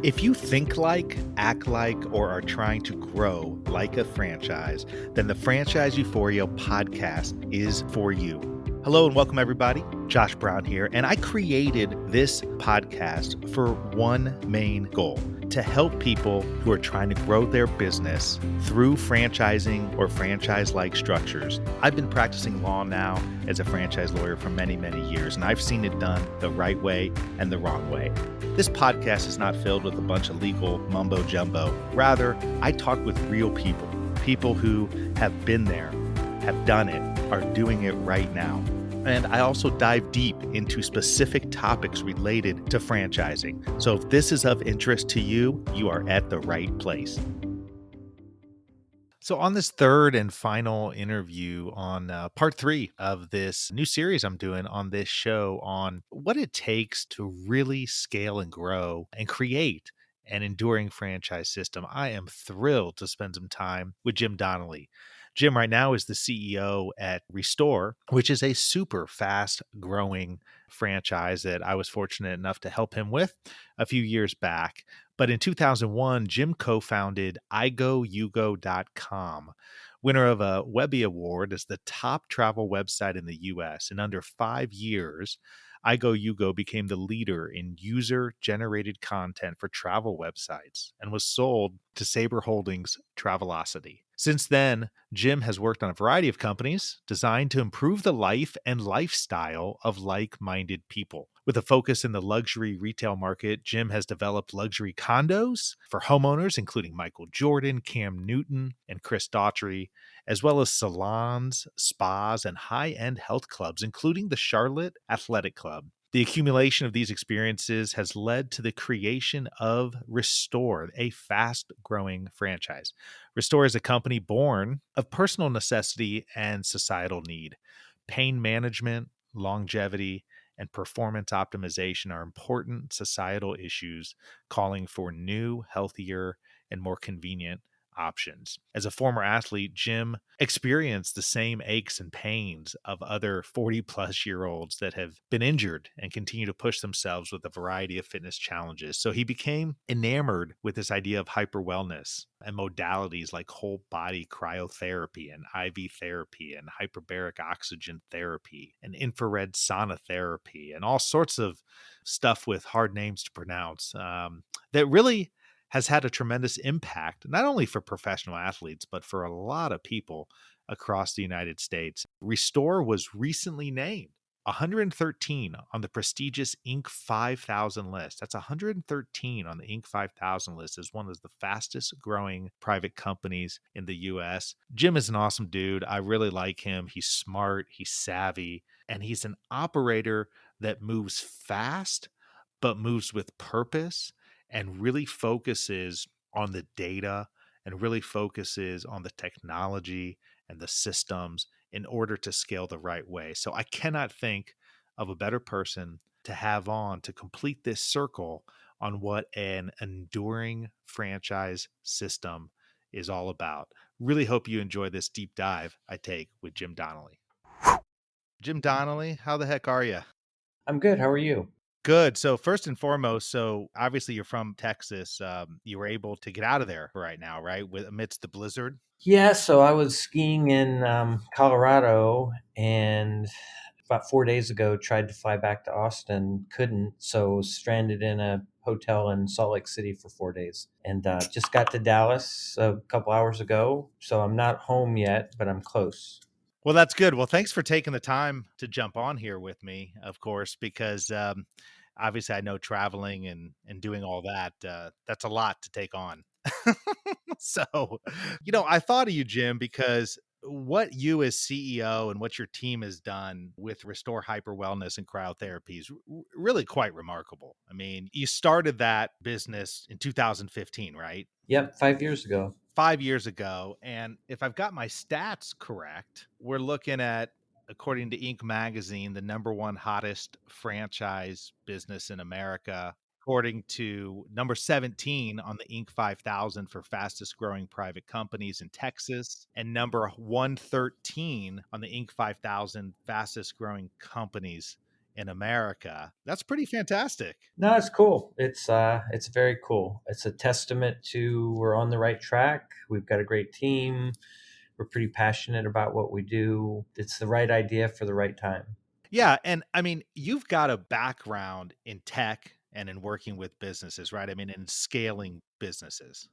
If you think like, act like, or are trying to grow like a franchise, then the Franchise Euphoria podcast is for you. Hello and welcome, everybody. Josh Brown here, and I created this podcast for one main goal: to help people who are trying to grow their business through franchising or franchise-like structures. I've been practicing law now as a franchise lawyer for many, many years, and I've seen it done the right way and the wrong way. This podcast is not filled with a bunch of legal mumbo jumbo. Rather, I talk with real people, people who have been there, have done it, are doing it right now. And I also dive deep into specific topics related to franchising. So if this is of interest to you, you are at the right place. So on this third and final interview on part 3 of this new series I'm doing on this show on what it takes to really scale and grow and create an enduring franchise system, I am thrilled to spend some time with Jim Donnelly. Jim right now is the CEO at Restore, which is a super fast growing franchise that I was fortunate enough to help him with a few years back. But in 2001, Jim co-founded igoyougo.com, winner of a Webby Award as the top travel website in the US. In under 5 years, igoyougo became the leader in user-generated content for travel websites and was sold to Sabre Holdings Travelocity. Since then, Jim has worked on a variety of companies designed to improve the life and lifestyle of like-minded people. With a focus in the luxury retail market, Jim has developed luxury condos for homeowners, including Michael Jordan, Cam Newton, and Chris Daughtry, as well as salons, spas, and high-end health clubs, including the Charlotte Athletic Club. The accumulation of these experiences has led to the creation of Restore, a fast-growing franchise. Restore is a company born of personal necessity and societal need. Pain management, longevity, and performance optimization are important societal issues calling for new, healthier, and more convenient options. As a former athlete, Jim experienced the same aches and pains of other 40-plus-year-olds that have been injured and continue to push themselves with a variety of fitness challenges. So he became enamored with this idea of hyper wellness and modalities like whole body cryotherapy and IV therapy and hyperbaric oxygen therapy and infrared sauna therapy and all sorts of stuff with hard names to pronounce that really has had a tremendous impact, not only for professional athletes, but for a lot of people across the United States. Restore was recently named 113 on the prestigious Inc. 5000 list. That's 113 on the Inc. 5000 list as one of the fastest growing private companies in the US. Jim is an awesome dude. I really like him. He's smart, he's savvy, and he's an operator that moves fast, but moves with purpose and really focuses on the data and really focuses on the technology and the systems in order to scale the right way. So I cannot think of a better person to have on to complete this circle on what an enduring franchise system is all about. Really hope you enjoy this deep dive I take with Jim Donnelly. Jim Donnelly, how the heck are you? I'm good. How are you? Good. So first and foremost, so obviously you're from Texas. You were able to get out of there right now, right? Amidst the blizzard. Yeah, so I was skiing in Colorado, and about 4 days ago tried to fly back to Austin, couldn't, so was stranded in a hotel in Salt Lake City for 4 days, and just got to Dallas a couple hours ago. So I'm not home yet, but I'm close. Well, that's good. Well, thanks for taking the time to jump on here with me, of course, because obviously I know traveling and doing all that, that's a lot to take on. So, I thought of you, Jim, because what you as CEO and what your team has done with Restore Hyper Wellness and cryotherapy is really quite remarkable. I mean, you started that business in 2015, right? Yep, 5 years ago. 5 years ago. And if I've got my stats correct, we're looking at, according to Inc. magazine, the number one hottest franchise business in America, according to number 17 on the Inc. 5000 for fastest growing private companies in Texas, and number 113 on the Inc. 5000 fastest growing companies in America. That's pretty fantastic. No, it's cool. It's very cool. It's a testament to we're on the right track. We've got a great team. We're pretty passionate about what we do. It's the right idea for the right time. Yeah, and I mean, you've got a background in tech and in working with businesses, right? I mean, in scaling businesses.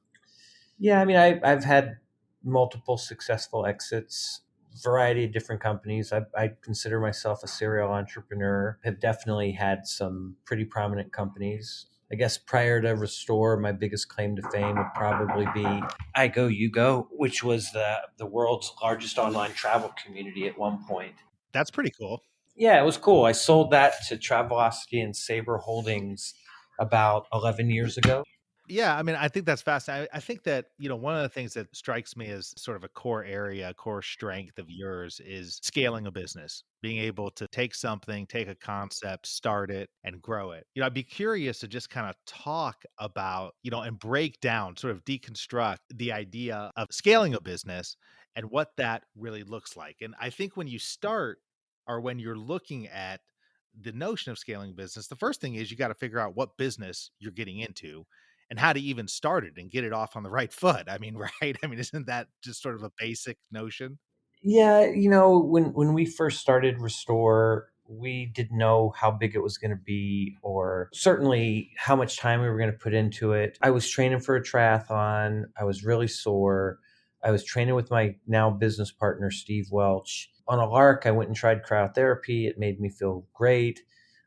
Yeah, I mean, I've had multiple successful exits, variety of different companies. I consider myself a serial entrepreneur. Have definitely had some pretty prominent companies. I guess prior to Restore, my biggest claim to fame would probably be I Go You Go, which was the world's largest online travel community at one point. That's pretty cool. Yeah, it was cool. I sold that to Travelocity and Sabre Holdings about 11 years ago. Yeah, I mean, I think that's fascinating. I think that, one of the things that strikes me as sort of a core area, a core strength of yours is scaling a business, being able to take something, take a concept, start it, and grow it. I'd be curious to just kind of talk about, and break down, sort of deconstruct the idea of scaling a business and what that really looks like. And I think when you start, or when you're looking at the notion of scaling a business, the first thing is you got to figure out what business you're getting into and how to even start it and get it off on the right foot. I mean, right? I mean, isn't that just sort of a basic notion? Yeah, when we first started Restore, we didn't know how big it was going to be, or certainly how much time we were going to put into it. I was training for a triathlon. I was really sore. I was training with my now business partner, Steve Welch. On a lark, I went and tried cryotherapy. It made me feel great.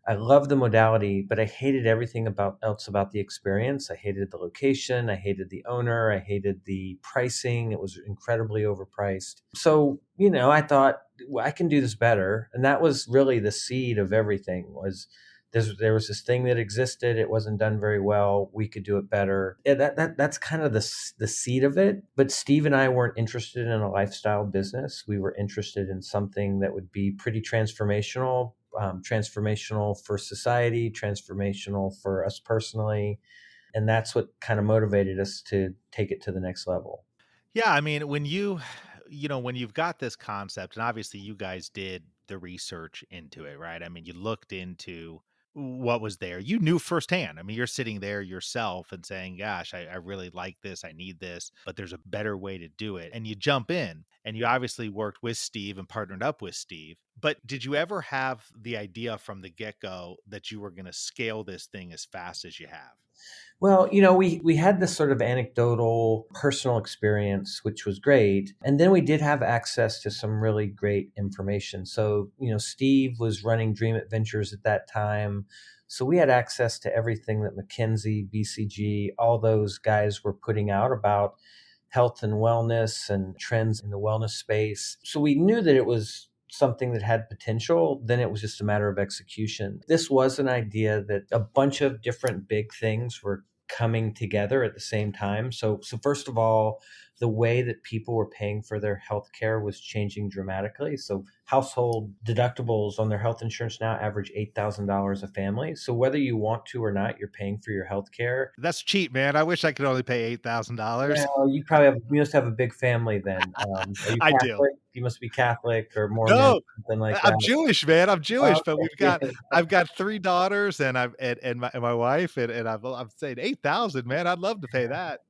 I love the modality, but I hated everything about the experience. I hated the location. I hated the owner. I hated the pricing. It was incredibly overpriced. So, I thought, well, I can do this better. And that was really the seed of everything. Was there was this thing that existed. It wasn't done very well. We could do it better. Yeah, that's kind of the seed of it. But Steve and I weren't interested in a lifestyle business. We were interested in something that would be pretty transformational, transformational for society, transformational for us personally. And that's what kind of motivated us to take it to the next level. Yeah, I mean, when you've got this concept, and obviously you guys did the research into it, right? I mean, you looked into what was there. You knew firsthand. I mean, you're sitting there yourself and saying, gosh, I really like this. I need this, but there's a better way to do it. And you jump in and you obviously worked with Steve and partnered up with Steve. But did you ever have the idea from the get go that you were going to scale this thing as fast as you have? Well, we had this sort of anecdotal personal experience, which was great. And then we did have access to some really great information. So, Steve was running Dream Adventures at that time. So we had access to everything that McKinsey, BCG, all those guys were putting out about health and wellness and trends in the wellness space. So we knew that it was something that had potential. Then it was just a matter of execution. This was an idea that a bunch of different big things were coming together at the same time. So first of all, the way that people were paying for their health care was changing dramatically. So household deductibles on their health insurance now average $8,000 a family. So whether you want to or not, you're paying for your health care. That's cheap, man. I wish I could only pay $8,000. Well, you must have a big family then. Are you I do. Catholic? You must be Catholic or Mormon, No, something like I'm that. Jewish, man, I'm Jewish, but Okay. I've got 3 daughters and my wife, and I'm saying 8,000, man, I'd love to pay that.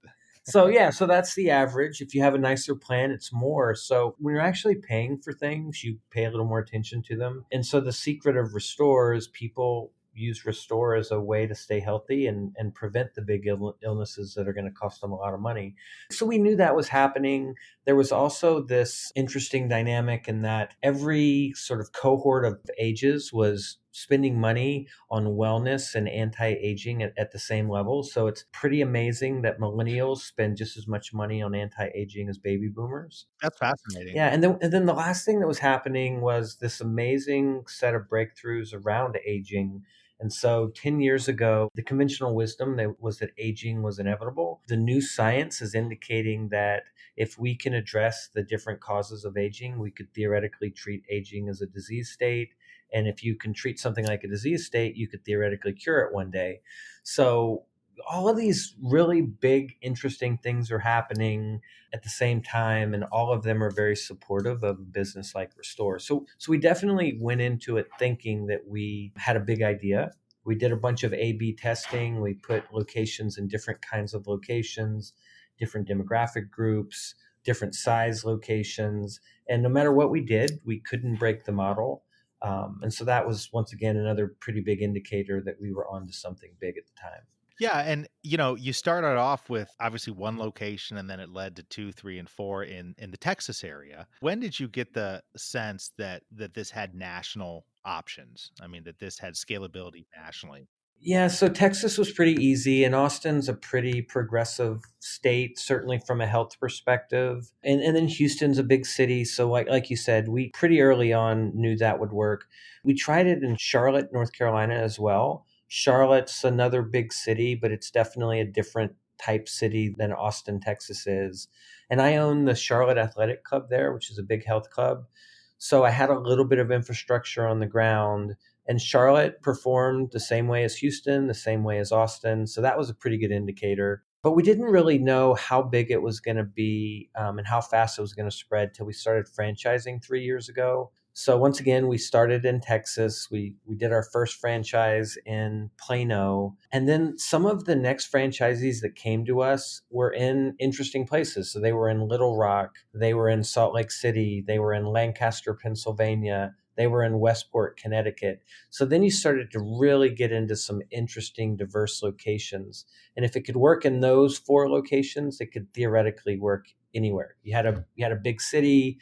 So yeah, so that's the average. If you have a nicer plan, it's more. So when you're actually paying for things, you pay a little more attention to them. And so the secret of Restore is people use Restore as a way to stay healthy and prevent the big illnesses that are going to cost them a lot of money. So we knew that was happening. There was also this interesting dynamic in that every sort of cohort of ages was spending money on wellness and anti-aging at the same level. So it's pretty amazing that millennials spend just as much money on anti-aging as baby boomers. That's fascinating. Yeah, and then the last thing that was happening was this amazing set of breakthroughs around aging. And so 10 years ago, the conventional wisdom that was that aging was inevitable. The new science is indicating that if we can address the different causes of aging, we could theoretically treat aging as a disease state. And if you can treat something like a disease state, you could theoretically cure it one day. So all of these really big, interesting things are happening at the same time, and all of them are very supportive of a business like Restore. So we definitely went into it thinking that we had a big idea. We did a bunch of A/B testing. We put locations in different kinds of locations, different demographic groups, different size locations, and no matter what we did, we couldn't break the model. And so that was once again another pretty big indicator that we were onto something big at the time. Yeah, and you started off with obviously one location and then it led to 2, 3, and 4 in the Texas area. When did you get the sense that this had national options? I mean, that this had scalability nationally? Yeah, so Texas was pretty easy, and Austin's a pretty progressive state, certainly from a health perspective. And then Houston's a big city, so like you said, we pretty early on knew that would work. We tried it in Charlotte, North Carolina as well. Charlotte's another big city, but it's definitely a different type city than Austin, Texas is. And I own the Charlotte Athletic Club there, which is a big health club. So I had a little bit of infrastructure on the ground, and Charlotte performed the same way as Houston, the same way as Austin. So that was a pretty good indicator. But we didn't really know how big it was going to be and how fast it was going to spread till we started franchising 3 years ago. So once again, we started in Texas. We did our first franchise in Plano. And then some of the next franchisees that came to us were in interesting places. So they were in Little Rock, they were in Salt Lake City, they were in Lancaster, Pennsylvania, they were in Westport, Connecticut. So then you started to really get into some interesting, diverse locations. And if it could work in those four locations, it could theoretically work anywhere. You had a big city,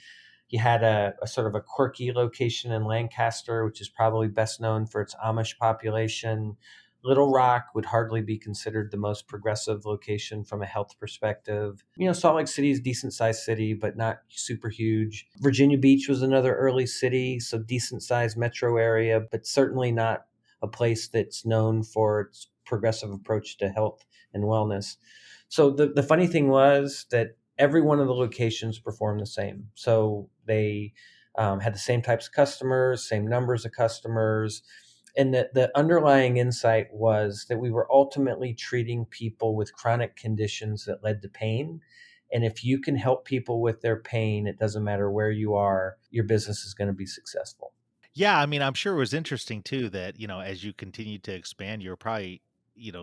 you had a sort of a quirky location in Lancaster, which is probably best known for its Amish population. Little Rock would hardly be considered the most progressive location from a health perspective. Salt Lake City is a decent sized city, but not super huge. Virginia Beach was another early city, so decent sized metro area, but certainly not a place that's known for its progressive approach to health and wellness. So the funny thing was that every one of the locations performed the same. So they had the same types of customers, same numbers of customers. And the underlying insight was that we were ultimately treating people with chronic conditions that led to pain. And if you can help people with their pain, it doesn't matter where you are, your business is going to be successful. Yeah, I mean, I'm sure it was interesting too that, as you continued to expand, you're probably,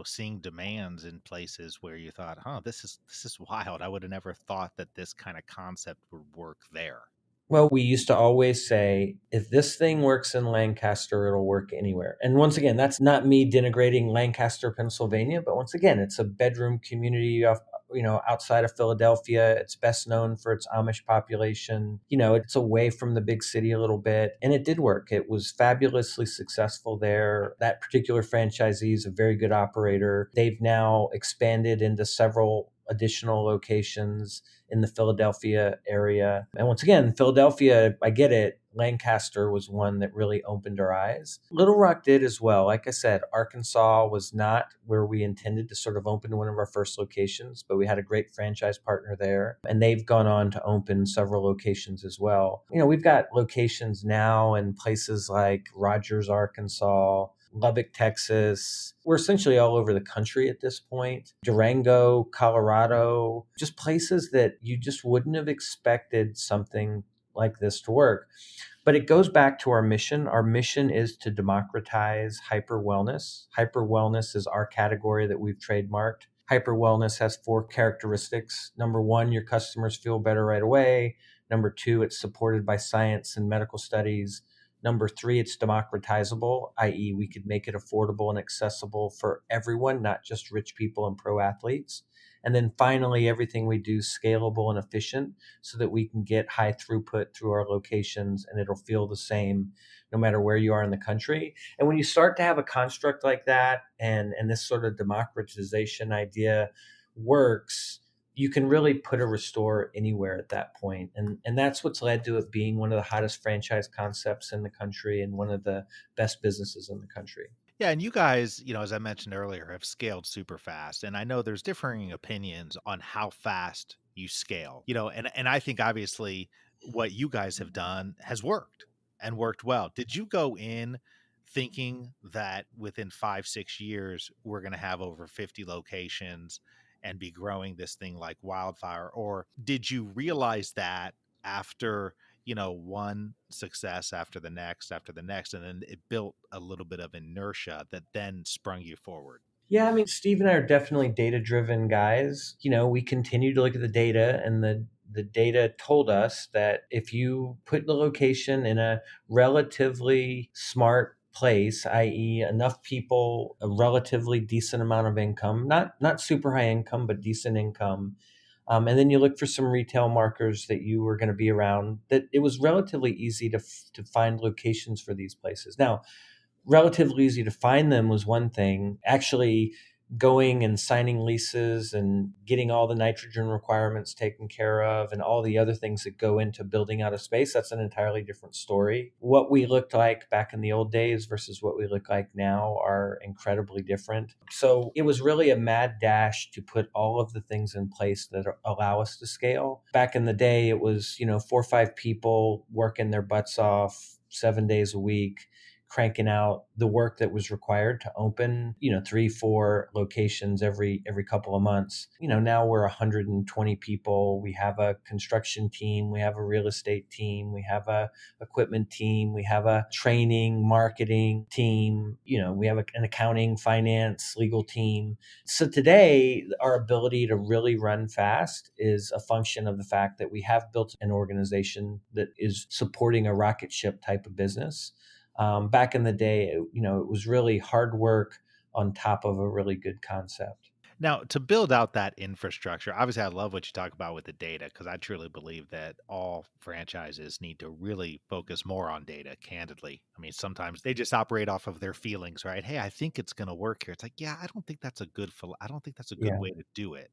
seeing demands in places where you thought, "Huh, this is wild. I would have never thought that this kind of concept would work there." Well, we used to always say, if this thing works in Lancaster, it'll work anywhere. And once again, that's not me denigrating Lancaster, Pennsylvania, but once again, it's a bedroom community outside of Philadelphia. It's best known for its Amish population. It's away from the big city a little bit, and it did work. It was fabulously successful there. That particular franchisee is a very good operator. They've now expanded into several additional locations in the Philadelphia area. And once again, Philadelphia, I get it. Lancaster was one that really opened our eyes. Little Rock did as well. Like I said, Arkansas was not where we intended to sort of open one of our first locations, but we had a great franchise partner there. And they've gone on to open several locations as well. We've got locations now in places like Rogers, Arkansas, Lubbock, Texas. We're essentially all over the country at this point. Durango, Colorado, just places that you just wouldn't have expected something like this to work. But it goes back to our mission. Our mission is to democratize hyper wellness. Hyper wellness is our category that we've trademarked. Hyper wellness has four characteristics. Number one, your customers feel better right away. Number two, it's supported by science and medical studies. Number three, it's democratizable, i.e., we could make it affordable and accessible for everyone, not just rich people and pro athletes. And then finally, everything we do is scalable and efficient so that we can get high throughput through our locations and it'll feel the same no matter where you are in the country. And when you start to have a construct like that and this sort of democratization idea works, you can really put a Restore anywhere at that point. And that's what's led to it being one of the hottest franchise concepts in the country and one of the best businesses in the country. Yeah, and you guys, as I mentioned earlier, have scaled super fast. And I know there's differing opinions on how fast you scale. And I think obviously what you guys have done has worked and worked well. Did you go in thinking that within 5, 6 years, we're going to have over 50 locations and be growing this thing like wildfire? Or did you realize that after, one success after the next, and then it built a little bit of inertia that then sprung you forward? Yeah, I mean, Steve and I are definitely data-driven guys. We continue to look at the data, and the data told us that if you put the location in a relatively smart place, i.e., enough people, a relatively decent amount of income, not super high income, but decent income, and then you look for some retail markers that you were going to be around, that it was relatively easy to find locations for these places. Now, relatively easy to find them was one thing. Actually going and signing leases and getting all the nitrogen requirements taken care of and all the other things that go into building out a space, that's an entirely different story. What we looked like back in the old days versus what we look like now are incredibly different. So it was really a mad dash to put all of the things in place that allow us to scale. Back in the day, it was, 4 or 5 people working their butts off 7 days a week, cranking out the work that was required to open, 3, 4 locations every couple of months. Now we're 120 people. We have a construction team, we have a real estate team, we have a equipment team, we have a training, marketing team, we have an accounting, finance, legal team. So today, our ability to really run fast is a function of the fact that we have built an organization that is supporting a rocket ship type of business. Back in the day, it was really hard work on top of a really good concept. Now, to build out that infrastructure, obviously, I love what you talk about with the data, because I truly believe that all franchises need to really focus more on data, candidly. I mean, sometimes they just operate off of their feelings, right? Hey, I think it's going to work here. It's like, yeah, I don't think that's a good Yeah. way to do it.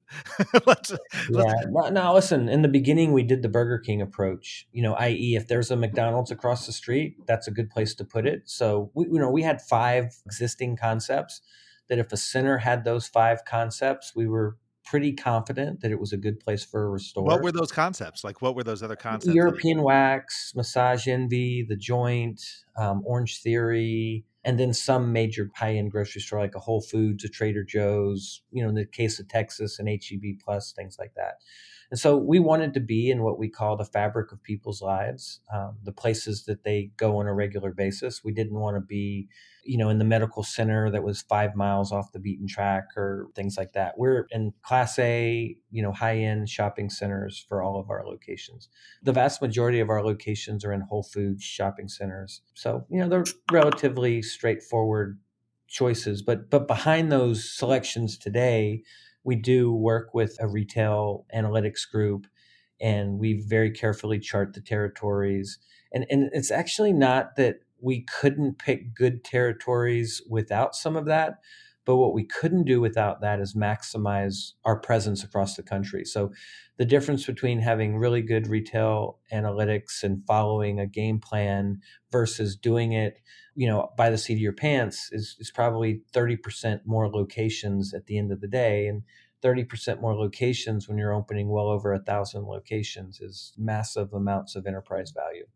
let's, let's, Yeah. No, listen, in the beginning, we did the Burger King approach, i.e., if there's a McDonald's across the street, that's a good place to put it. So we had 5 existing concepts that if a center had those 5 concepts, we were pretty confident that it was a good place for a what restore. were those concepts? Like, what were those other concepts that European Wax, Massage Envy, The Joint, Orange Theory, and then some major high-end grocery store like a Whole Foods, a Trader Joe's, in the case of Texas, an HEB Plus, things like that. And so we wanted to be in what we call the fabric of people's lives, the places that they go on a regular basis. We didn't want to be, in the medical center that was 5 miles off the beaten track or things like that. We're in Class A, high-end shopping centers for all of our locations. The vast majority of our locations are in Whole Foods shopping centers. So, they're relatively straightforward choices. But behind those selections today, we do work with a retail analytics group, and we very carefully chart the territories. And it's actually not that we couldn't pick good territories without some of that, but what we couldn't do without that is maximize our presence across the country. So the difference between having really good retail analytics and following a game plan versus doing it, by the seat of your pants is probably 30% more locations at the end of the day. And 30% more locations when you're opening well over 1,000 locations is massive amounts of enterprise value.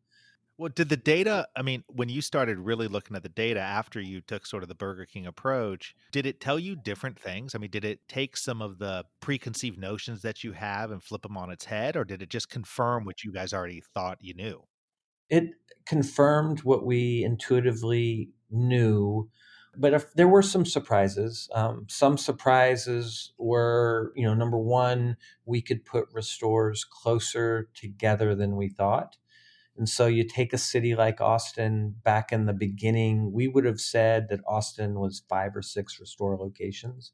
Well, did the data, I mean, when you started really looking at the data after you took sort of the Burger King approach, did it tell you different things? I mean, did it take some of the preconceived notions that you have and flip them on its head, or did it just confirm what you guys already thought you knew? It confirmed what we intuitively knew, but if there were some surprises. Some surprises were, number one, we could put restores closer together than we thought. And so you take a city like Austin. Back in the beginning, we would have said that Austin was 5 or 6 restore locations.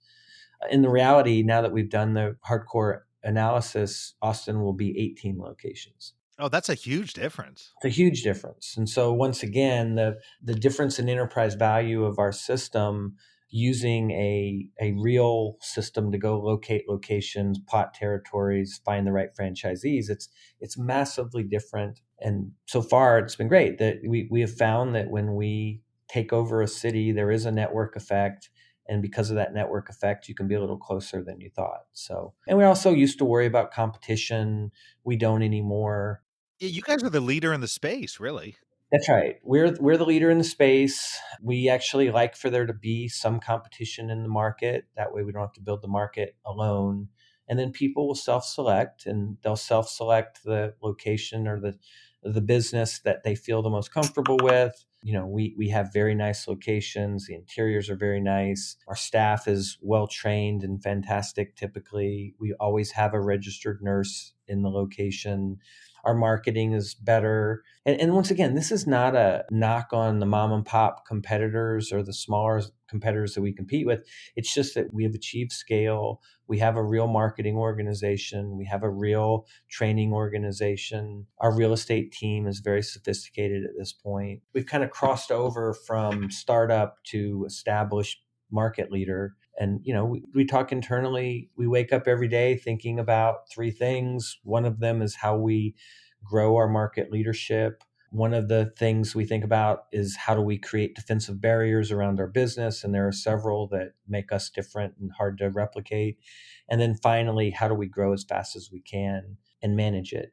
In the reality, now that we've done the hardcore analysis, Austin will be 18 locations. Oh, that's a huge difference. It's a huge difference. And so once again, the difference in enterprise value of our system using a real system to go locate locations, plot territories, find the right franchisees, it's massively different. And so far it's been great that we have found that when we take over a city, there is a network effect. And because of that network effect, you can be a little closer than you thought. So, and we also used to worry about competition. We don't anymore. Yeah, you guys are the leader in the space, really. That's right. We're the leader in the space. We actually like for there to be some competition in the market. That way we don't have to build the market alone. And then people will self-select, and they'll self-select the location or the business that they feel the most comfortable with. We have very nice locations. The interiors are very nice. Our staff is well trained and fantastic typically. We always have a registered nurse in the location. Our marketing is better. And once again, this is not a knock on the mom and pop competitors or the smaller competitors that we compete with. It's just that we have achieved scale. We have a real marketing organization. We have a real training organization. Our real estate team is very sophisticated at this point. We've kind of crossed over from startup to established market leader. And, we talk internally. We wake up every day thinking about three things. One of them is how we grow our market leadership. One of the things we think about is how do we create defensive barriers around our business? And there are several that make us different and hard to replicate. And then finally, how do we grow as fast as we can and manage it?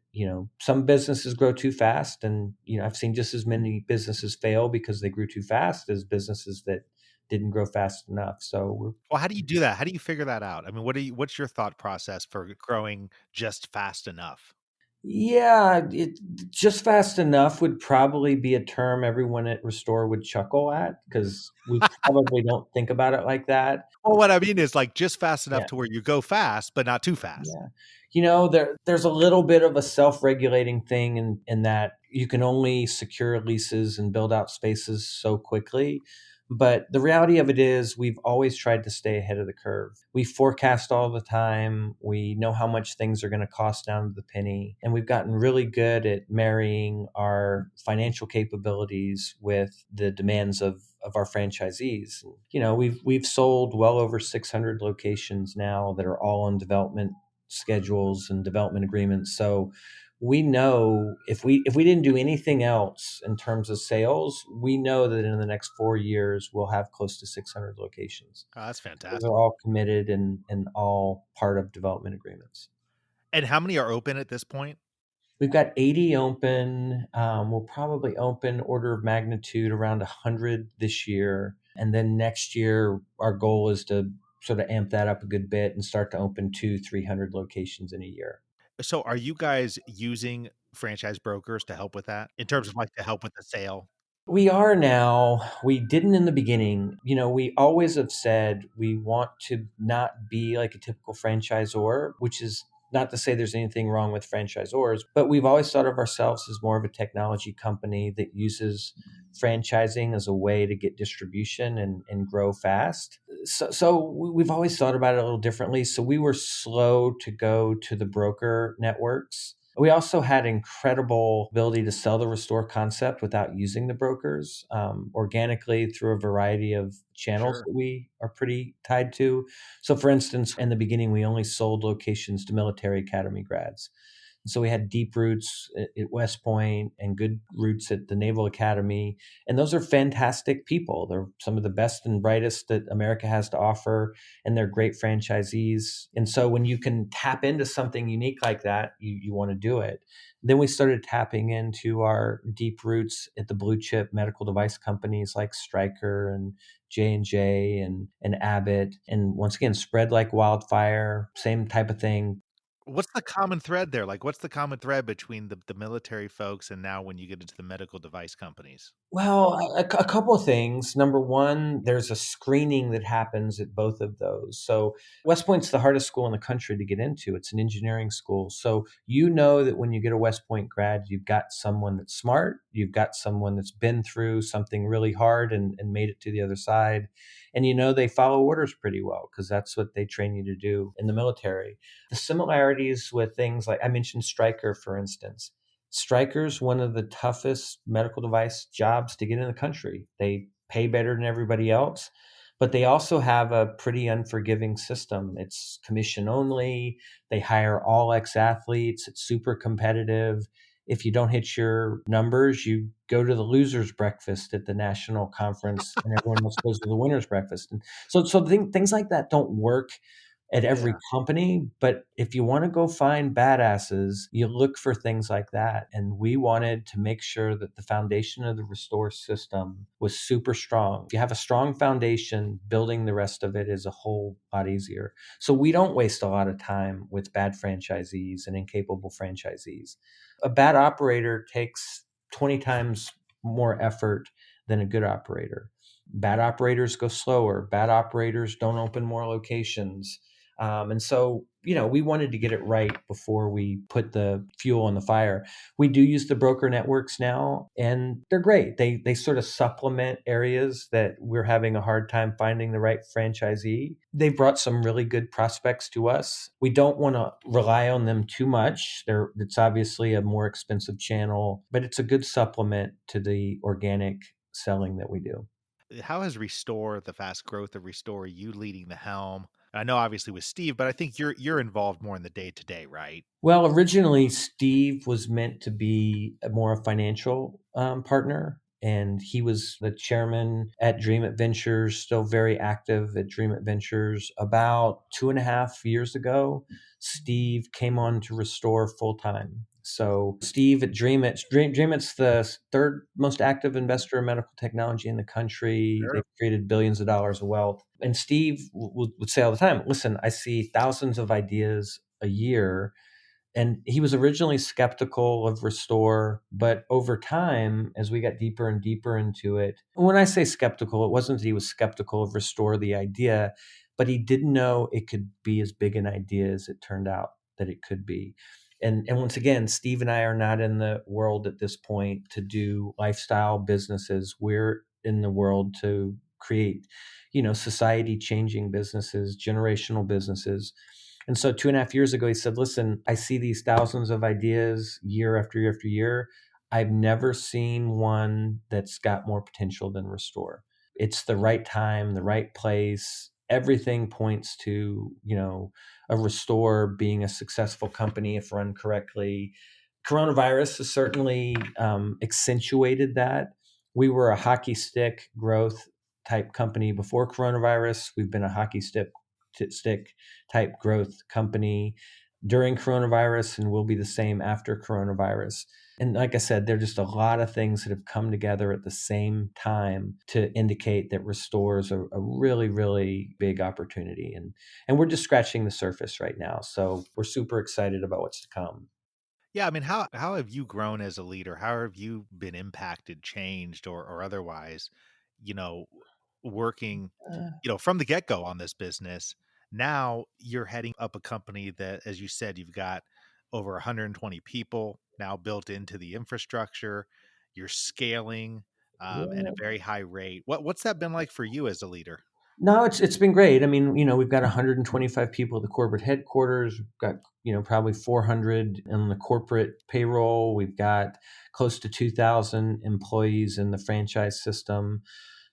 Some businesses grow too fast. And, I've seen just as many businesses fail because they grew too fast as businesses that didn't grow fast enough. So Well, how do you do that? How do you figure that out? I mean, what's your thought process for growing just fast enough? yeah, it just fast enough would probably be a term everyone at Restore would chuckle at because we probably don't think about it like that. Well, what I mean is, like, just fast enough Yeah. to where you go fast, but not too fast. Yeah. There's a little bit of a self-regulating thing in that you can only secure leases and build out spaces so quickly. But the reality of it is we've always tried to stay ahead of the curve. We forecast all the time. We know how much things are going to cost down to the penny. And we've gotten really good at marrying our financial capabilities with the demands of our franchisees. We've sold well over 600 locations now that are all on development schedules and development agreements. So we know if we didn't do anything else in terms of sales, we know that in the next 4 years we'll have close to 600 locations. Oh, that's Those are fantastic. all committed and all part of development agreements. And how many are open at this point? We've got 80 open. We'll probably open order of magnitude around 100 this year. And then next year, our goal is to sort of amp that up a good bit and start to open 300 locations in a year. So are you guys using franchise brokers to help with that? In terms of, like, to help with the sale? We are now. We didn't in the beginning. We always have said we want to not be like a typical franchisor, which is not to say there's anything wrong with franchisors, but we've always thought of ourselves as more of a technology company that uses franchising as a way to get distribution and grow fast. So we've always thought about it a little differently. So we were slow to go to the broker networks. We also had incredible ability to sell the Restore concept without using the brokers organically through a variety of channels Sure. that we are pretty tied to. So, for instance, in the beginning, we only sold locations to military academy grads. So we had deep roots at West Point and good roots at the Naval Academy. And those are fantastic people. They're some of the best and brightest that America has to offer, and they're great franchisees. And so when you can tap into something unique like that, you want to do it. Then we started tapping into our deep roots at the blue chip medical device companies like Stryker and J&J and Abbott. And once again, spread like wildfire, same type of thing. What's the common thread there? Like, what's the common thread between the military folks and now when you get into the medical device companies? Well, a couple of things. Number one, there's a screening that happens at both of those. So West Point's the hardest school in the country to get into. It's an engineering school. So you know that when you get a West Point grad, you've got someone that's smart, you've got someone that's been through something really hard and made it to the other side. And they follow orders pretty well because that's what they train you to do in the military. The similarities with things like I mentioned Stryker, for instance. Stryker's one of the toughest medical device jobs to get in the country. They pay better than everybody else, but they also have a pretty unforgiving system. It's commission only. They hire all ex athletes. It's super competitive. If you don't hit your numbers, you go to the losers' breakfast at the national conference, and everyone else goes to the winners' breakfast. And so things like that don't work at Yeah. every company. But if you want to go find badasses, you look for things like that. And we wanted to make sure that the foundation of the Restore system was super strong. If you have a strong foundation, building the rest of it is a whole lot easier. So we don't waste a lot of time with bad franchisees and incapable franchisees. A bad operator takes 20 times more effort than a good operator. Bad operators go slower. Bad operators don't open more locations. And so, we wanted to get it right before we put the fuel on the fire. We do use the broker networks now, and they're great. They sort of supplement areas that we're having a hard time finding the right franchisee. They brought some really good prospects to us. We don't want to rely on them too much. It's obviously a more expensive channel, but it's a good supplement to the organic selling that we do. How has Restore, the fast growth of Restore, you leading the helm? I know obviously with Steve, but I think you're involved more in the day to day, right? Well, originally Steve was meant to be a more financial partner, and he was the chairman at Dream Adventures, still very active at Dream Adventures. About 2.5 years ago, Steve came on to Restore full time. So Steve at DreamIt's the third most active investor in medical technology in the country. Sure. They've created billions of dollars of wealth. And Steve would say all the time, listen, I see thousands of ideas a year, and he was originally skeptical of Restore, but over time, as we got deeper and deeper into it, when I say skeptical, it wasn't that he was skeptical of Restore, the idea, but he didn't know it could be as big an idea as it turned out that it could be. And once again, Steve and I are not in the world at this point to do lifestyle businesses. We're in the world to create, society changing businesses, generational businesses. And so 2.5 years ago, he said, listen, I see these thousands of ideas year after year after year. I've never seen one that's got more potential than Restore. It's the right time, the right place. Everything points to, a Restore being a successful company if run correctly. Coronavirus has certainly accentuated that. We were a hockey stick growth type company before coronavirus. We've been a hockey stick type growth company during coronavirus, and will be the same after coronavirus. And like I said, there are just a lot of things that have come together at the same time to indicate that Restore is a really, really big opportunity. And we're just scratching the surface right now. So we're super excited about what's to come. Yeah, I mean, how have you grown as a leader? How have you been impacted, changed, or otherwise, you know, working, Uh, from the get-go on this business? Now you're heading up a company that, as you said, you've got over 120 people now built into the infrastructure. You're scaling at a yeah. very high rate. What's that been like for you as a leader? No, it's been great. I mean, we've got 125 people at the corporate headquarters. We've got, probably 400 on the corporate payroll. We've got close to 2,000 employees in the franchise system.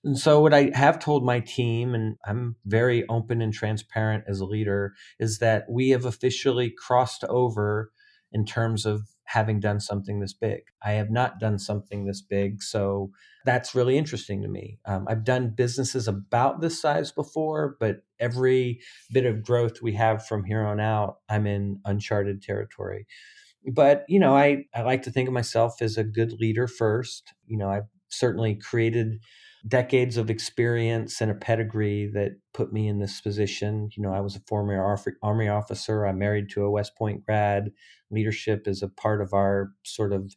And so, what I have told my team, and I'm very open and transparent as a leader, is that we have officially crossed over in terms of having done something this big. I have not done something this big. So, that's really interesting to me. I've done businesses about this size before, but every bit of growth we have from here on out, I'm in uncharted territory. But I like to think of myself as a good leader first. I've certainly created decades of experience and a pedigree that put me in this position. I was a former army officer. I'm married to a West Point grad. Leadership is a part of our sort of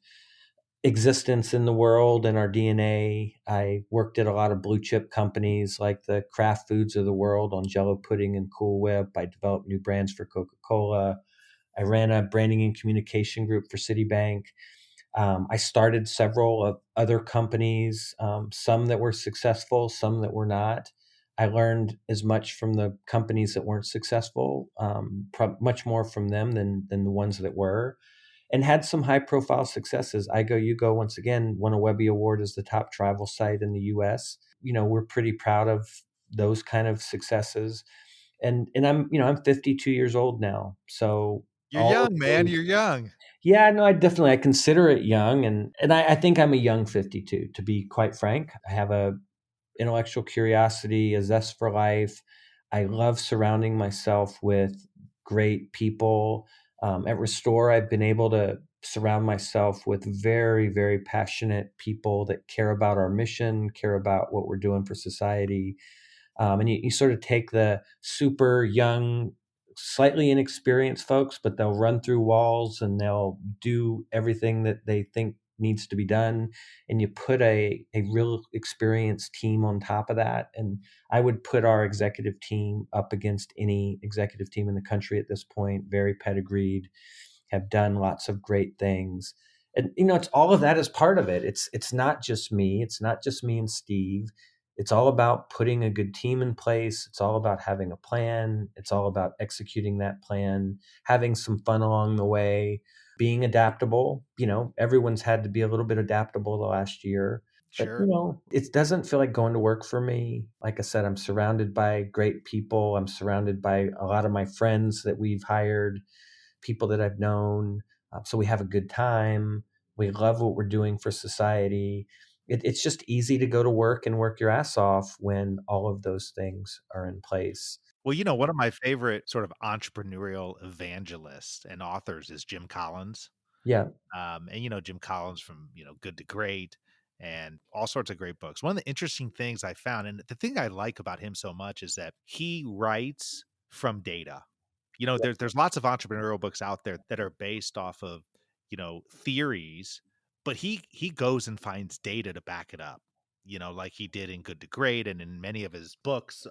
existence in the world and our DNA. I worked at a lot of blue chip companies like the Kraft Foods of the world on Jello pudding and Cool Whip. I developed new brands for Coca-Cola. I ran a branding and communication group for Citibank. I started several of other companies, some that were successful, some that were not. I learned as much from the companies that weren't successful, much more from them than the ones that were, and had some high profile successes. I Go You Go once again won a Webby Award as the top travel site in the US. We're pretty proud of those kind of successes. And I'm 52 years old now. So You're all of young, man. those, You're young. yeah, no, I consider it young, and I think I'm a young 52, to be quite frank. I have a intellectual curiosity, a zest for life. I love surrounding myself with great people. At Restore, I've been able to surround myself with very, very passionate people that care about our mission, care about what we're doing for society. And you sort of take the super young, slightly inexperienced folks, but they'll run through walls and they'll do everything that they think needs to be done. And you put a real experienced team on top of that. And I would put our executive team up against any executive team in the country at this point, very pedigreed, have done lots of great things. And it's all of that is part of it. It's not just me. It's not just me and Steve. It's all about putting a good team in place. It's all about having a plan. It's all about executing that plan, having some fun along the way, being adaptable. Everyone's had to be a little bit adaptable the last year. But, Sure. it doesn't feel like going to work for me. Like I said, I'm surrounded by great people. I'm surrounded by a lot of my friends that we've hired, people that I've known. So we have a good time. We love what we're doing for society. It's just easy to go to work and work your ass off when all of those things are in place. Well, one of my favorite sort of entrepreneurial evangelists and authors is Jim Collins. Yeah. And Jim Collins from Good to Great and all sorts of great books. One of the interesting things I found, and the thing I like about him so much, is that he writes from data. There's lots of entrepreneurial books out there that are based off of theories, but he goes and finds data to back it up. Like he did in Good to Great and in many of his books,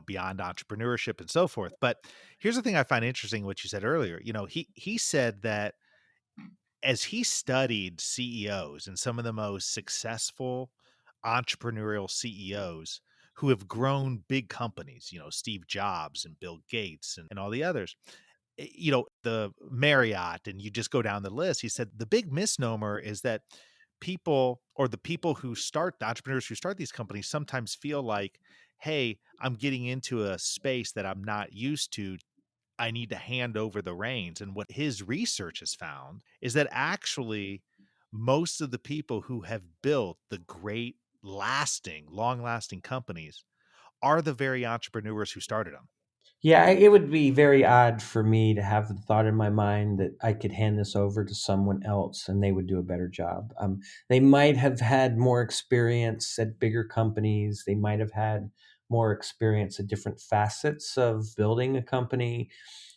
Beyond Entrepreneurship and so forth. But here's the thing I find interesting, what you said earlier. He said that as he studied CEOs and some of the most successful entrepreneurial CEOs who have grown big companies, Steve Jobs and Bill Gates and all the others, the Marriott, and you just go down the list. He said the big misnomer is that the people who start, the entrepreneurs who start these companies, sometimes feel like, hey, I'm getting into a space that I'm not used to. I need to hand over the reins. And what his research has found is that actually most of the people who have built the great, long lasting companies are the very entrepreneurs who started them. Yeah, it would be very odd for me to have the thought in my mind that I could hand this over to someone else and they would do a better job. They might have had more experience at bigger companies. They might have had more experience at different facets of building a company.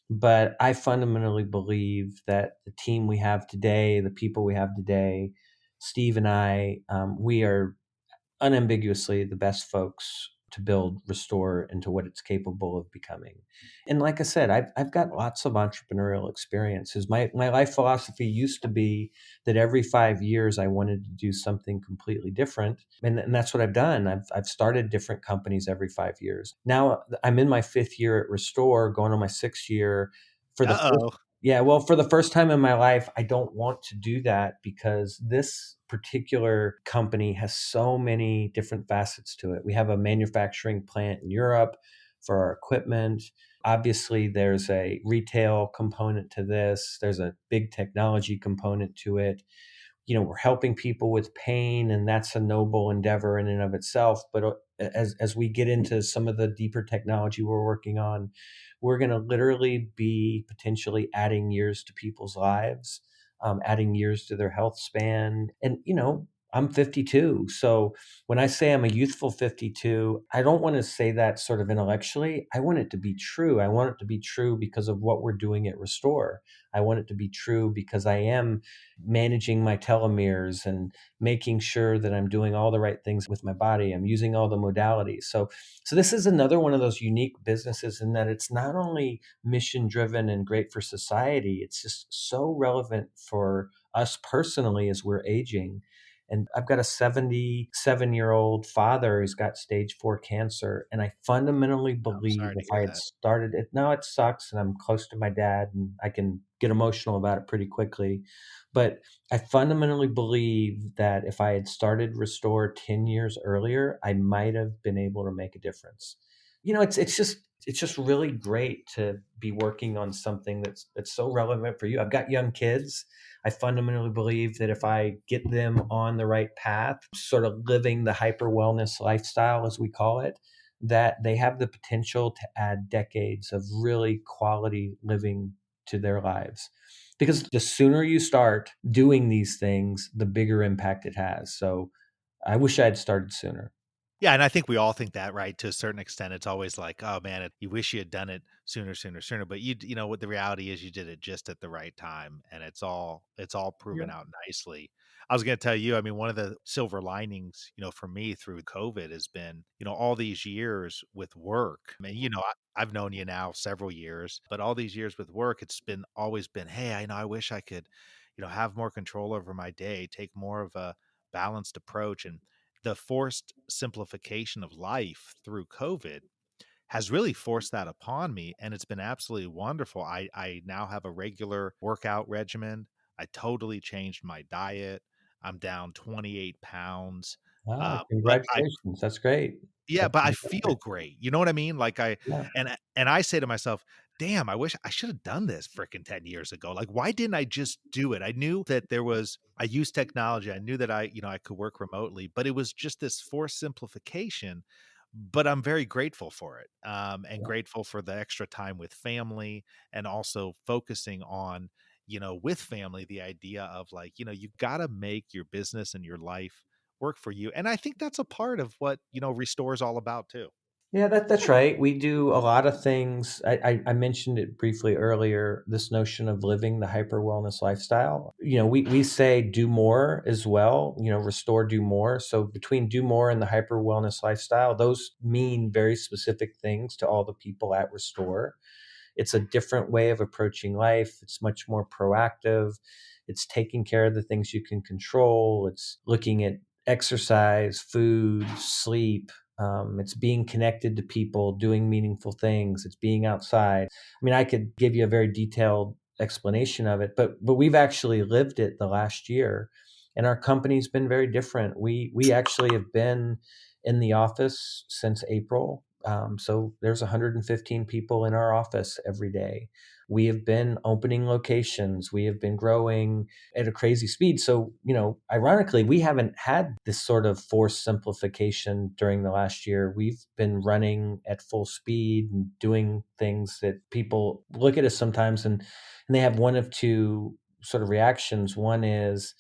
But I fundamentally believe that the team we have today, the people we have today, Steve and I, we are unambiguously the best folks to build Restore into what it's capable of becoming. And like I said, I've got lots of entrepreneurial experiences. My life philosophy used to be that every 5 years I wanted to do something completely different. And that's what I've done. I've started different companies every 5 years. Now I'm in my fifth year at Restore, going on my sixth year. For the first Uh-oh. Yeah, well, for the first time in my life, I don't want to do that because this particular company has so many different facets to it. We have a manufacturing plant in Europe for our equipment. Obviously, there's a retail component to this, there's a big technology component to it. We're helping people with pain, and that's a noble endeavor in and of itself. But as we get into some of the deeper technology we're working on, we're going to literally be potentially adding years to people's lives, adding years to their health span. And I'm 52. So when I say I'm a youthful 52, I don't want to say that sort of intellectually. I want it to be true. I want it to be true because of what we're doing at Restore. I want it to be true because I am managing my telomeres and making sure that I'm doing all the right things with my body. I'm using all the modalities. So this is another one of those unique businesses in that it's not only mission driven and great for society, it's just so relevant for us personally as we're aging. And I've got a 77-year-old father who's got stage 4 cancer. And I fundamentally I'm believe sorry to if hear I had that. started it, now it sucks and I'm close to my dad and I can get emotional about it pretty quickly. But I fundamentally believe that if I had started Restore 10 years earlier, I might have been able to make a difference. It's just really great to be working on something that's so relevant for you. I've got young kids. I fundamentally believe that if I get them on the right path, sort of living the hyper wellness lifestyle, as we call it, that they have the potential to add decades of really quality living to their lives. Because the sooner you start doing these things, the bigger impact it has. So I wish I had started sooner. Yeah, and I think we all think that, right? To a certain extent, it's always like, "Oh, man, you wish you had done it sooner, sooner, sooner." But you know what the reality is, you did it just at the right time, and it's all proven Yep. out nicely. I was gonna tell you, I mean, one of the silver linings, for me through COVID has been, all these years with work. I mean, I've known you now several years, but all these years with work, it's been always been, "Hey, I know I wish I could, have more control over my day, take more of a balanced approach." And the forced simplification of life through COVID has really forced that upon me, and it's been absolutely wonderful. I now have a regular workout regimen. I totally changed my diet. I'm down 28 pounds. Ah, But I congratulations. That's great. yeah, That's but I feel fantastic. great. You know what I mean? Like Yeah. and I say to myself, "Damn, I wish I should have done this freaking 10 years ago. Like, why didn't I just do it?" I knew that I used technology. I knew that I could work remotely, but it was just this forced simplification. But I'm very grateful for it. And Yeah. grateful for the extra time with family, and also focusing on, with family, the idea of like, you gotta make your business and your life work for you. And I think that's a part of what, Restore is all about too. Yeah, that's right. We do a lot of things. I mentioned it briefly earlier, this notion of living the hyper wellness lifestyle. We say do more as well, restore, do more. So between do more and the hyper wellness lifestyle, those mean very specific things to all the people at Restore. It's a different way of approaching life. It's much more proactive. It's taking care of the things you can control. It's looking at exercise, food, sleep. It's being connected to people, doing meaningful things. It's being outside. I mean, I could give you a very detailed explanation of it, but we've actually lived it the last year, and our company's been very different. We actually have been in the office since April. So there's 115 people in our office every day. We have been opening locations. We have been growing at a crazy speed. So, ironically, we haven't had this sort of forced simplification during the last year. We've been running at full speed and doing things that people look at us sometimes and they have one of two sort of reactions. One is,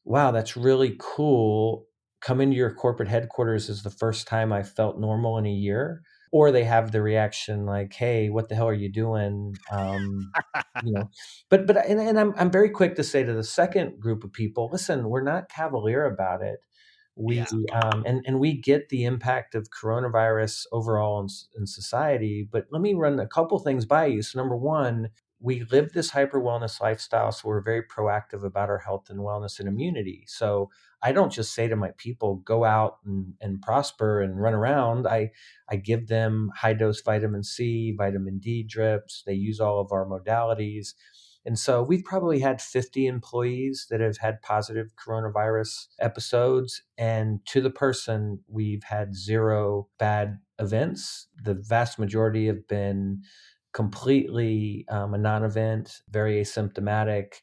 wow, that's really cool. Coming to your corporate headquarters is the first time I felt normal in a year. Or they have the reaction like, hey, what the hell are you doing? You know, and I'm very quick to say to the second group of people, listen, we're not cavalier about it. We Yeah. and we get the impact of coronavirus overall in society, but let me run a couple things by you. So number one, we live this hyper wellness lifestyle, so we're very proactive about our health and wellness and immunity. So I don't just say to my people, go out and prosper and run around. I give them high dose vitamin C, vitamin D drips. They use all of our modalities. And so we've probably had 50 employees that have had positive coronavirus episodes. And to the person, we've had zero bad events. The vast majority have been completely a non-event, very asymptomatic,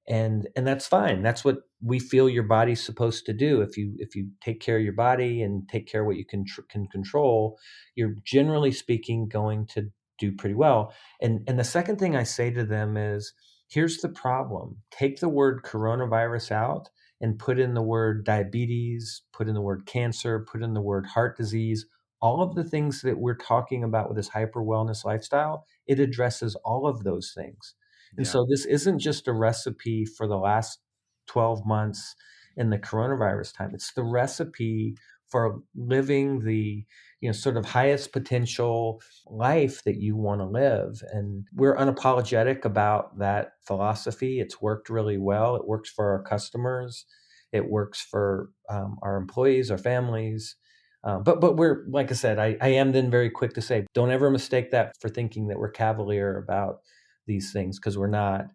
and that's fine. That's what we feel your body's supposed to do. If you take care of your body and take care of what you can control, you're generally speaking going to do pretty well. And the second thing I say to them is, here's the problem: take the word coronavirus out and put in the word diabetes, put in the word cancer, put in the word heart disease. All of the things that we're talking about with this hyper wellness lifestyle, it addresses all of those things. And Yeah. so this isn't just a recipe for the last 12 months in the coronavirus time. It's the recipe for living the, sort of highest potential life that you want to live. And we're unapologetic about that philosophy. It's worked really well. It works for our customers. It works for our employees, our families. But we're, like I said, I am then very quick to say, don't ever mistake that for thinking that we're cavalier about these things, because we're not.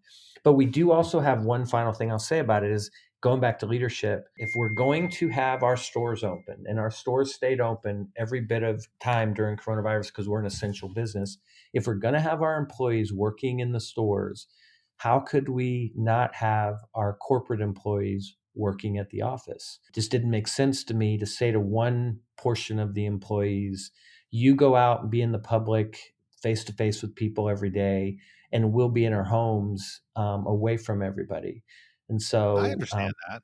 But we do also have one final thing I'll say about it is, going back to leadership, if we're going to have our stores open, and our stores stayed open every bit of time during coronavirus because we're an essential business, if we're going to have our employees working in the stores, how could we not have our corporate employees working at the office? It just didn't make sense to me to say to one portion of the employees, You go out and be in the public face to face with people every day, and we'll be in our homes away from everybody. And I so, understand that.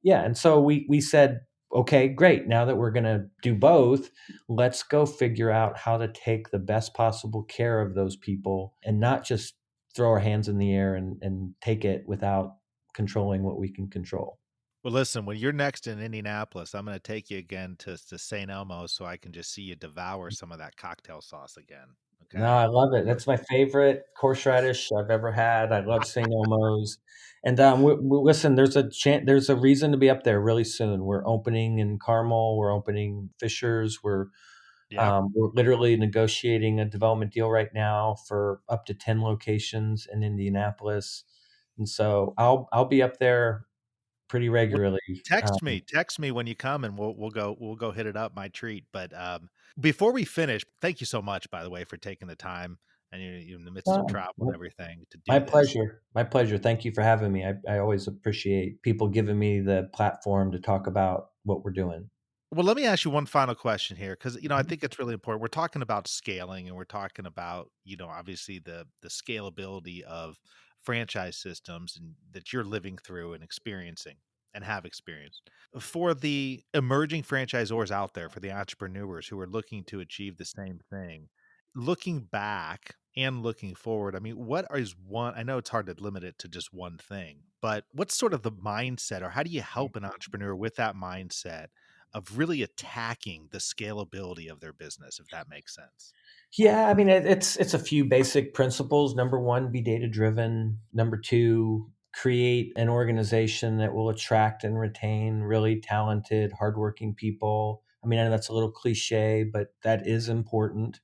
yeah, and so we said, okay, great. Now that we're going to do both, let's go figure out how to take the best possible care of those people and not just throw our hands in the air and take it without controlling what we can control. Well, listen, when you're next in Indianapolis, I'm going to take you again to St. Elmo so I can just see you devour some of that cocktail sauce again. No, Okay. I love it. That's my favorite horseradish I've ever had. I love St. Elmo's. And listen, there's a reason to be up there really soon. We're opening in Carmel. We're opening Fishers. Yep. We're literally negotiating a development deal right now for up to 10 locations in Indianapolis. And so I'll be up there pretty Well, regularly. text me when you come, and we'll go hit it up. My treat. But before we finish, thank you so much, by the way, for taking the time and you're in the midst of travel and Um, everything to My do this. pleasure. My pleasure. Thank you for having me. I always appreciate people giving me the platform to talk about what we're doing. Well, let me ask you one final question here, because I think it's really important. We're talking about scaling, and we're talking about obviously the scalability of franchise systems, and that you're living through and experiencing and have experienced. For the emerging franchisors out there, for the entrepreneurs who are looking to achieve the same thing, looking back and looking forward, I mean, what is one? I know it's hard to limit it to just one thing, but what's sort of the mindset, or how do you help an entrepreneur with that mindset of really attacking the scalability of their business, if that makes sense? Yeah, I mean it's a few basic principles. Number one, be data driven. Number two, create an organization that will attract and retain really talented, hardworking people. I mean, I know that's a little cliche, but that is important.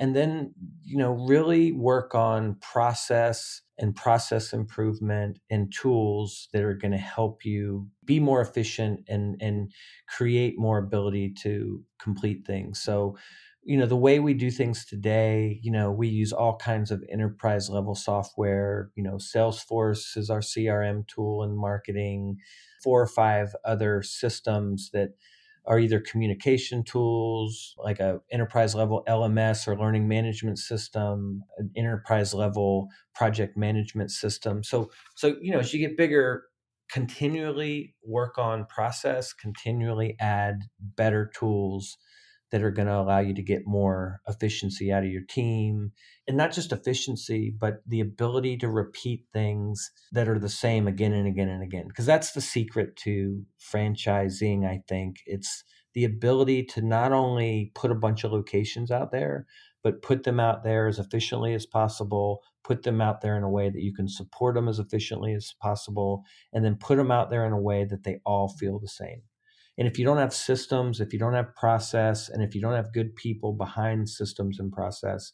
And then really work on process and process improvement and tools that are going to help you be more efficient and create more ability to complete things. So the way we do things today, we use all kinds of enterprise level software. Salesforce is our CRM tool in marketing, 4 or 5 other systems that are either communication tools like a enterprise level LMS or learning management system, an enterprise level project management system. So as you get bigger, continually work on process, continually add better tools that are going to allow you to get more efficiency out of your team, and not just efficiency, but the ability to repeat things that are the same again and again and again. Because that's the secret to franchising, I think. It's the ability to not only put a bunch of locations out there, but put them out there as efficiently as possible, put them out there in a way that you can support them as efficiently as possible, and then put them out there in a way that they all feel the same. And if you don't have systems, if you don't have process, and if you don't have good people behind systems and process,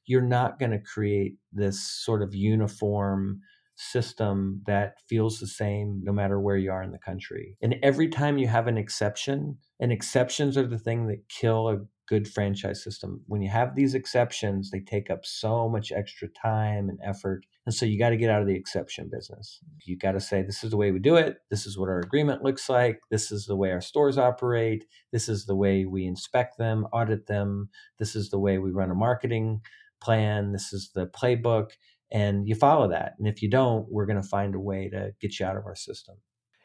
you're not going to create this sort of uniform system that feels the same no matter where you are in the country. And every time you have an exception, and exceptions are the thing that kill a good franchise system. When you have these exceptions, they take up so much extra time and effort. And so you got to get out of the exception business. You got to say, this is the way we do it. This is what our agreement looks like. This is the way our stores operate. This is the way we inspect them, audit them. This is the way we run a marketing plan. This is the playbook. And you follow that. And if you don't, we're going to find a way to get you out of our system.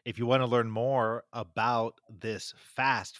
If you want to learn more about this fast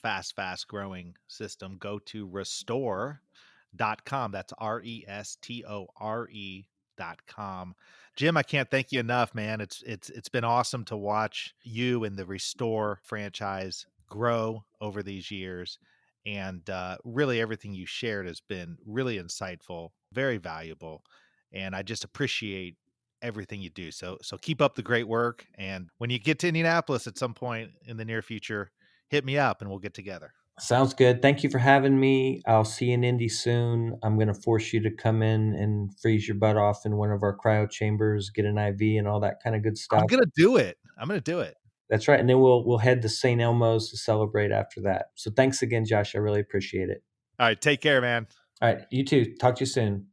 growing system, go to restore.com. That's restore.com. Jim, I can't thank you enough, man. It's been awesome to watch you and the Restore franchise grow over these years. And really, everything you shared has been really insightful, very valuable. And I just appreciate everything you do. So keep up the great work. And when you get to Indianapolis at some point in the near future, hit me up and we'll get together. Sounds good. Thank you for having me. I'll see you in Indy soon. I'm going to force you to come in and freeze your butt off in one of our cryo chambers, get an IV and all that kind of good I'm stuff. gonna do it. I'm gonna do it. That's right. And then we'll head to St. Elmo's to celebrate after that. So thanks again, Josh. I really appreciate it. All right, take care, man. All right. You too. Talk to you soon.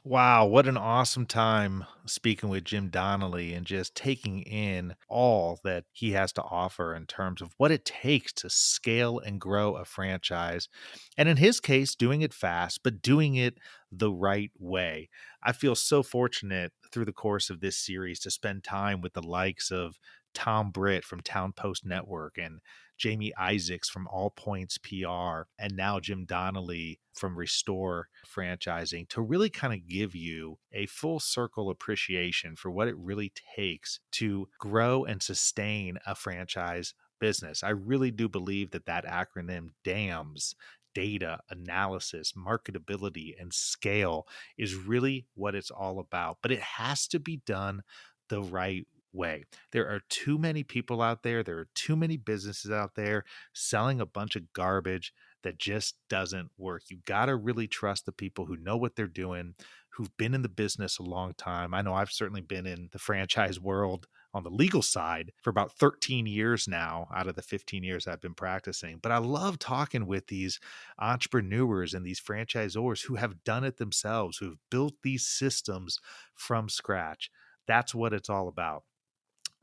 Wow, what an awesome time speaking with Jim Donnelly and just taking in all that he has to offer in terms of what it takes to scale and grow a franchise. And in his case, doing it fast, but doing it the right way. I feel so fortunate through the course of this series to spend time with the likes of Tom Britt from Town Post Network and Jamie Isaacs from All Points PR, and now Jim Donnelly from Restore Franchising to really kind of give you a full circle appreciation for what it really takes to grow and sustain a franchise business. I really do believe that that acronym DAMS, data, analysis, marketability, and scale, is really what it's all about. But it has to be done the right way. There are too many people out there. There are too many businesses out there selling a bunch of garbage that just doesn't work. You got to really trust the people who know what they're doing, who've been in the business a long time. I know I've certainly been in the franchise world on the legal side for about 13 years now out of the 15 years I've been practicing. But I love talking with these entrepreneurs and these franchisors who have done it themselves, who've built these systems from scratch. That's what it's all about.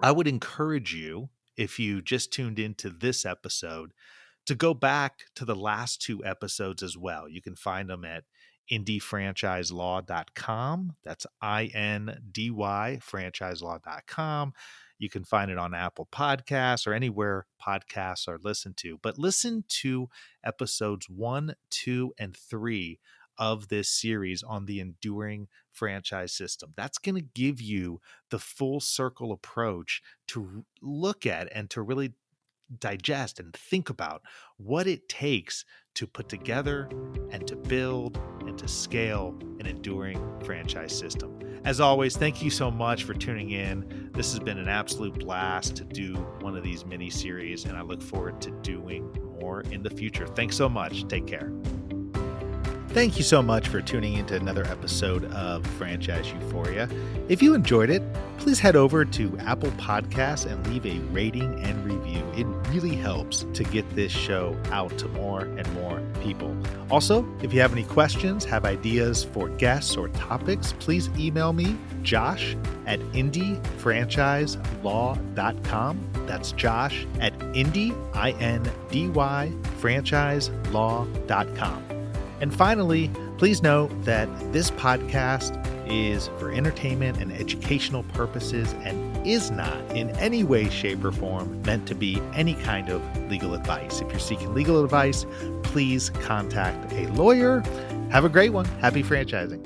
I would encourage you, if you just tuned into this episode, to go back to the last two episodes as well. You can find them at indyfranchiselaw.com. That's INDY franchiselaw.com. You can find it on Apple Podcasts or anywhere podcasts are listened to. But listen to episodes 1, 2, and 3 of this series on the enduring franchise system. That's going to give you the full circle approach to look at and to really digest and think about what it takes to put together and to build and to scale an enduring franchise system. As always, thank you so much for tuning in. This has been an absolute blast to do one of these mini series, and I look forward to doing more in the future. Thanks so much. Take care. Thank you so much for tuning into another episode of Franchise Euphoria. If you enjoyed it, please head over to Apple Podcasts and leave a rating and review. It really helps to get this show out to more and more people. Also, if you have any questions, have ideas for guests or topics, please email me, Josh at indyfranchiselaw.com. That's Josh at indy, I-N-D-Y, franchiselaw.com. And finally, please note that this podcast is for entertainment and educational purposes and is not in any way, shape, or form meant to be any kind of legal advice. If you're seeking legal advice, please contact a lawyer. Have a great one. Happy franchising.